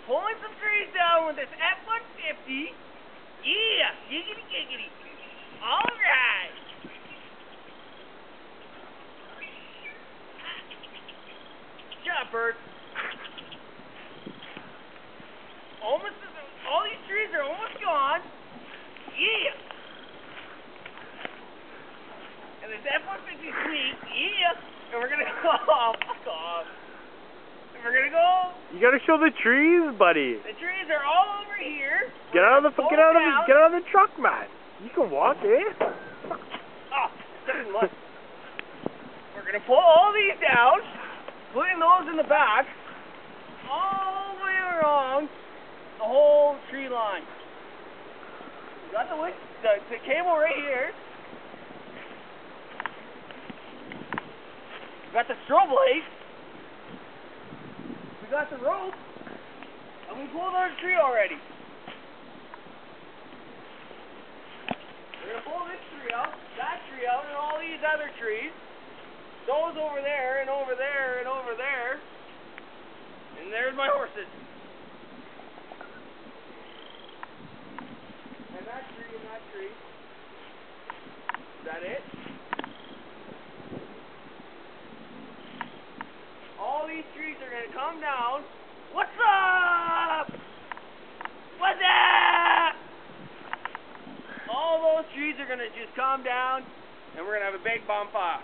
pulling some trees down with this F-150. Yeah, giggity giggity. All right. Shut up, bird. Almost, all these trees are almost gone. Yeah. And this F-150 sweet. Yeah. And we're gonna go. Oh, fuck off. And we're gonna go. You gotta show the trees, buddy. The trees are all over here. Get out of the truck, man. You can walk, eh? Oh, stepping left. We're gonna pull all these down, putting those in the back, all the way around the whole tree line. We got the cable right here. We got the strobe light. We got the rope. And we pulled our tree already. We're going to pull this tree out, that tree out, and all these other trees. Those over there, and over there, and over there. And there's my horses. And that tree, and that tree. Is that it? All these trees are going to come down. What's up? What's up? All those trees are going to just come down, and we're going to have a big bonfire.